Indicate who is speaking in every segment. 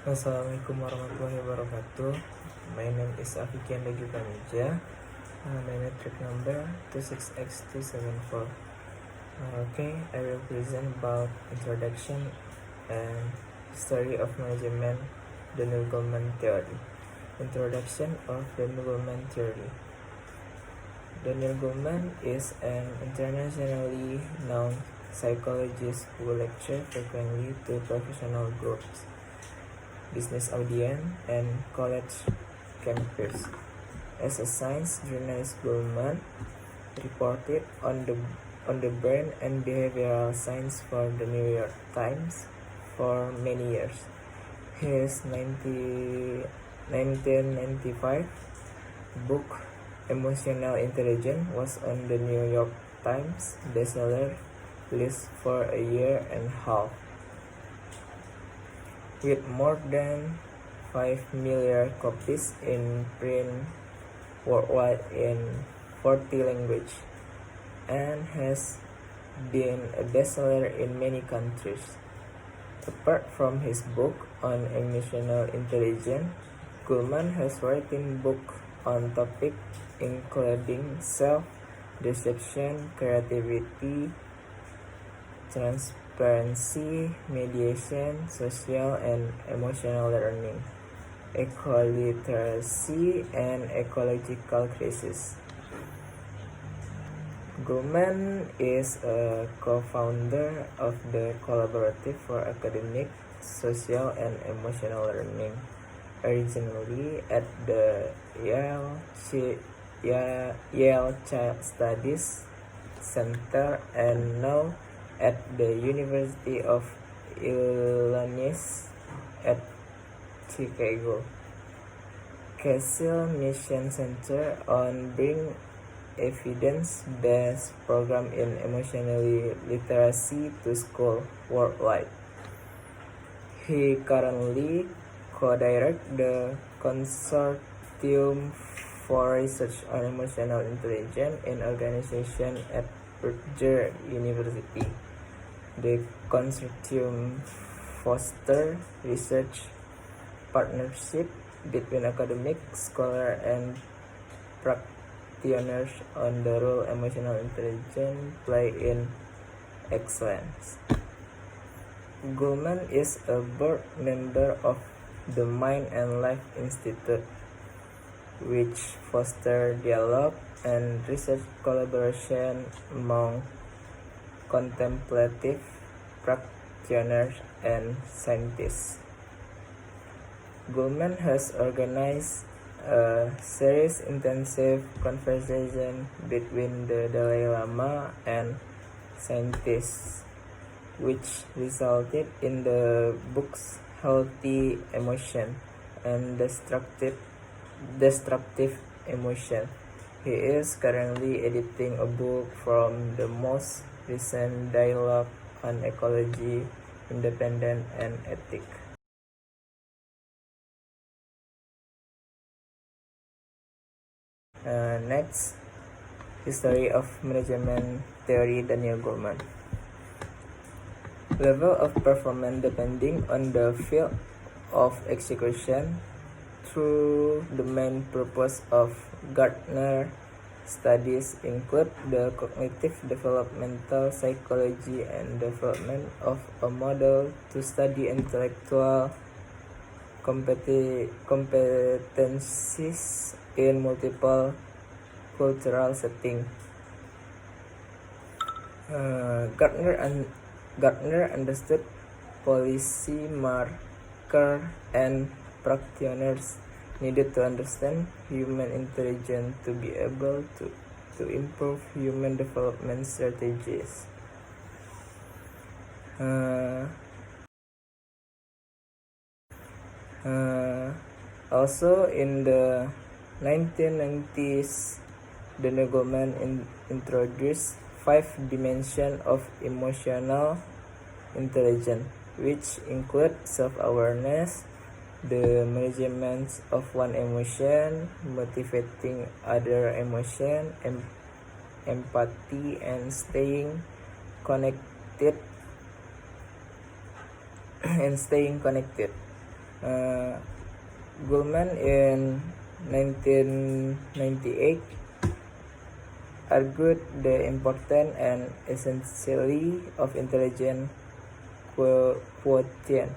Speaker 1: Assalamualaikum warahmatullahi wabarakatuh. My name is Afikian Dagi Pramija. My metric number 26x274. Okay, I will present about introduction and history of management, the Goleman theory. Introduction of the Goleman theory. The Goleman is an internationally known psychologist who lectures frequently to professional groups, business audience, and college campus. As a science journalist, Goleman reported on the brain and behavioral science for the New York Times for many years. His 1995 book Emotional Intelligence was on the New York Times bestseller list for a year and a half. With more than 5 million copies in print worldwide in 40 languages, and has been a bestseller in many countries. Apart from his book on emotional intelligence, Goleman has written books on topics including self-deception, creativity, transparency, mediation, social and emotional learning, eco-literacy, and ecological crisis. Goleman is a co-founder of the Collaborative for Academic, Social, and Emotional Learning, originally at the Yale Child Studies Center and now at the University of Illinois at Chicago. Castle Mission Center on bring evidence-based program in emotional literacy to school worldwide. He currently co-directs the Consortium for Research on Emotional Intelligence in organization at Rutgers University. The consortium fosters research partnership between academic, scholars, and practitioners on the role emotional intelligence play in excellence. Goleman is a board member of the Mind and Life Institute, which fosters dialogue and research collaboration among contemplative practitioners and scientists. Goleman has organized a series intensive conversation between the Dalai Lama and scientists, which resulted in the books Healthy Emotion and Destructive Emotion. He is currently editing a book from the most recent dialogue on ecology, independence, and ethics. Next, history of management theory Daniel Goleman. Level of performance depending on the field of execution through the main purpose of Gardner studies include the cognitive developmental psychology and development of a model to study intellectual competencies in multiple cultural settings. Gardner understood policy makers and practitioners needed to understand human intelligence to be able to improve human development strategies. Also in the 1990s, the Goleman introduced 5 dimensions of emotional intelligence, which include self-awareness, the management of one emotion, motivating other emotion, empathy, and staying connected. Uh, Goleman in 1998 argued the importance and essentiality of intelligence quotient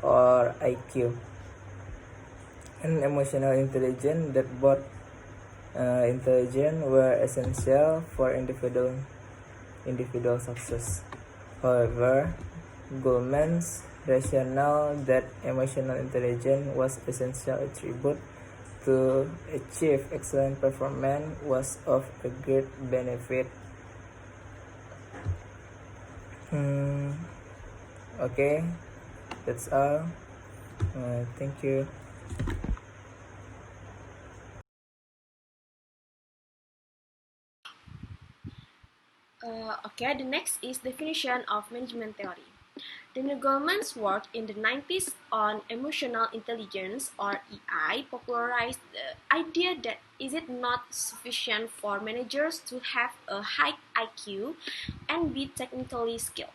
Speaker 1: or IQ and emotional intelligence, that both intelligence were essential for individual success. However, Goleman's rationale that emotional intelligence was essential attribute to achieve excellent performance was of a great benefit. Okay, that's all. Thank you.
Speaker 2: Okay, the next is definition of management theory. Daniel Goleman's work in the 90s on emotional intelligence, or EI, popularized the idea that is it not sufficient for managers to have a high IQ and be technically skilled.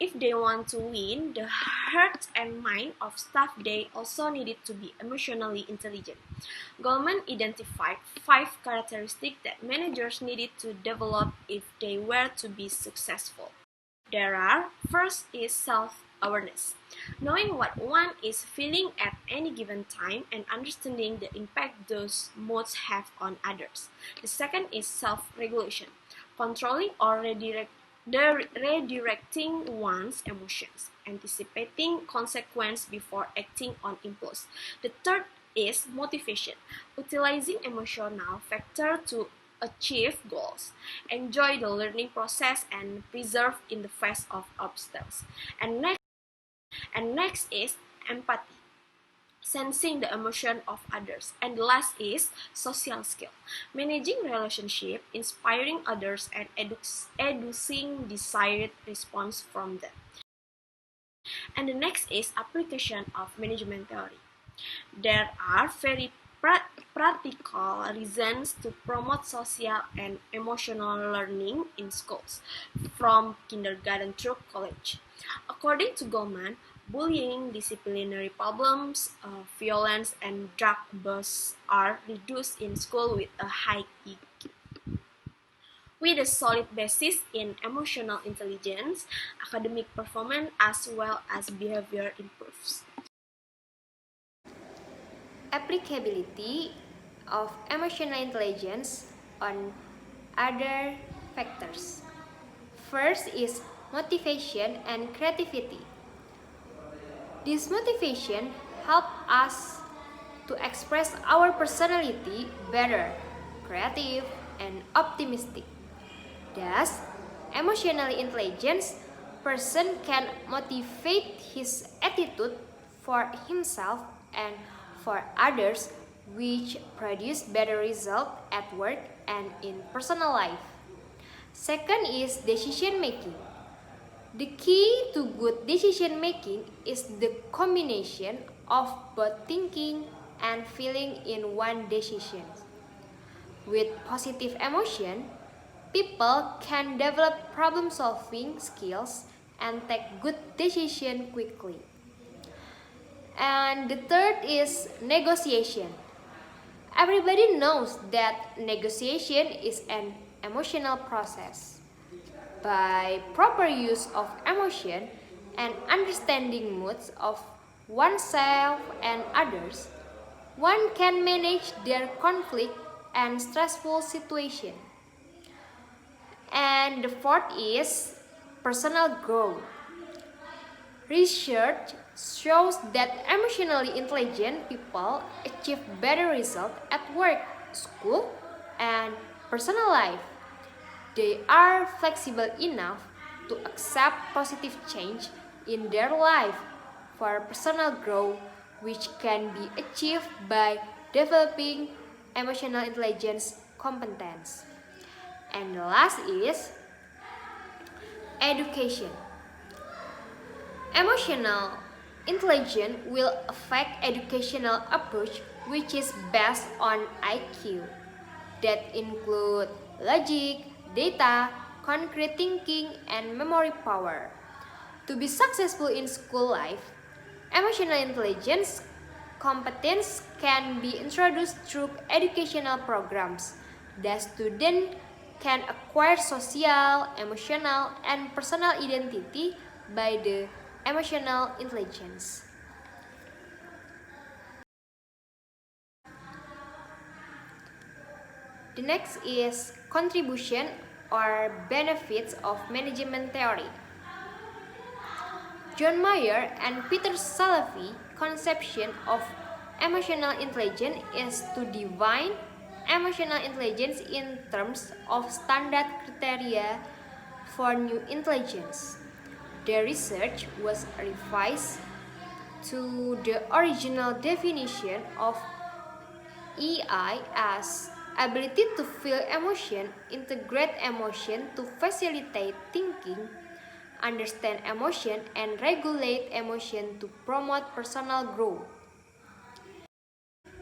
Speaker 2: If they want to win the heart and mind of staff, they also needed to be emotionally intelligent. Goleman identified 5 characteristics that managers needed to develop if they were to be successful. First is self-awareness, knowing what one is feeling at any given time and understanding the impact those moods have on others. The second is self-regulation, controlling or redirecting one's emotions, anticipating consequence before acting on impulse. The third is motivation, utilizing emotional factor to achieve goals, enjoy the learning process, and persevere in the face of obstacles. And next is empathy, sensing the emotion of others. And the last is social skill, managing relationship, inspiring others, and educing desired response from them. And the next is application of management theory. There are very practical reasons to promote social and emotional learning in schools, from kindergarten through college. According to Goleman, bullying, disciplinary problems, violence, and drug abuse are reduced in school with a high EQ. With a solid basis in emotional intelligence, academic performance as well as behavior improves.
Speaker 3: Applicability of emotional intelligence on other factors. First is motivation and creativity. This motivation helps us to express our personality better, creative, and optimistic. Thus, emotionally intelligent person can motivate his attitude for himself and for others, which produce better results at work and in personal life. Second is decision making. The key to good decision making is the combination of both thinking and feeling in one decision. With positive emotion, people can develop problem solving skills and take good decisions quickly. And the third is negotiation. Everybody knows that negotiation is an emotional process. By proper use of emotion and understanding moods of oneself and others, one can manage their conflict and stressful situation. And the fourth is personal growth. Research shows that emotionally intelligent people achieve better results at work, school, and personal life. They are flexible enough to accept positive change in their life for personal growth, which can be achieved by developing emotional intelligence competence. And the last is education. Emotional intelligence will affect educational approach, which is based on IQ that include logic, data, concrete thinking, and memory power. To be successful in school life, Emotional intelligence competence can be introduced through educational programs. The student can acquire social, emotional, and personal identity by the emotional intelligence. The next is contribution or benefits of management theory. John Mayer and Peter Salovey conception of emotional intelligence is to define emotional intelligence in terms of standard criteria for new intelligence. Their research was revised to the original definition of EI as ability to feel emotion, integrate emotion to facilitate thinking, understand emotion, and regulate emotion to promote personal growth.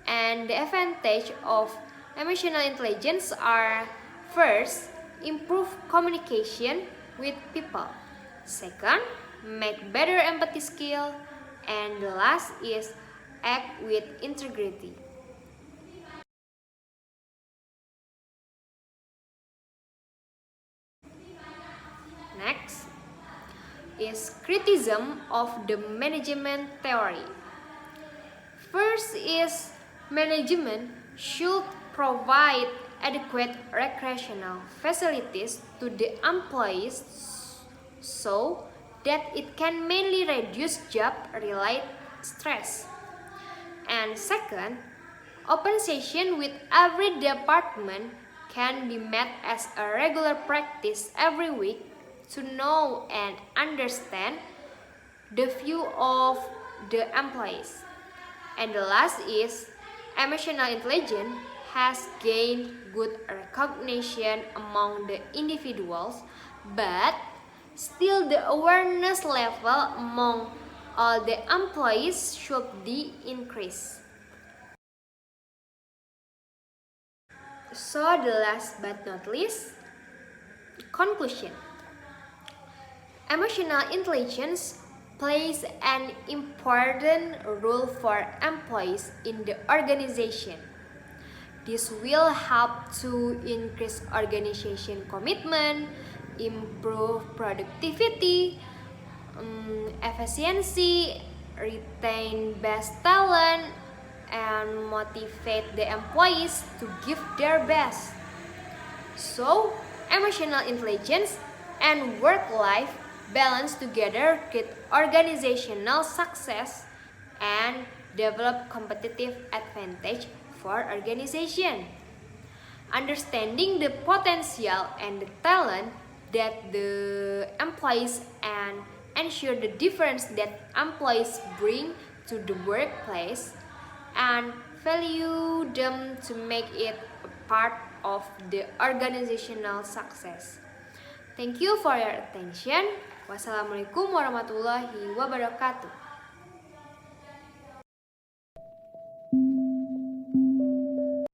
Speaker 3: And the advantage of emotional intelligence are: first, improve communication with people; second, make better empathy skill; and the last is act with integrity. Next is criticism of the management theory. First is management should provide adequate recreational facilities to the employees so that it can mainly reduce job-related stress. And second, open session with every department can be met as a regular practice every week to know and understand the view of the employees. And the last is emotional intelligence has gained good recognition among the individuals, but still the awareness level among all the employees should be increased. So the last but not least, conclusion. Emotional intelligence plays an important role for employees in the organization. This will help to increase organization commitment, improve productivity, efficiency, retain best talent, and motivate the employees to give their best. So, emotional intelligence and work-life balance together create organizational success and develop competitive advantage for organization. Understanding the potential and the talent that the employees and ensure the difference that employees bring to the workplace and value them to make it a part of the organizational success. Thank you for your attention. Wassalamualaikum warahmatullahi wabarakatuh.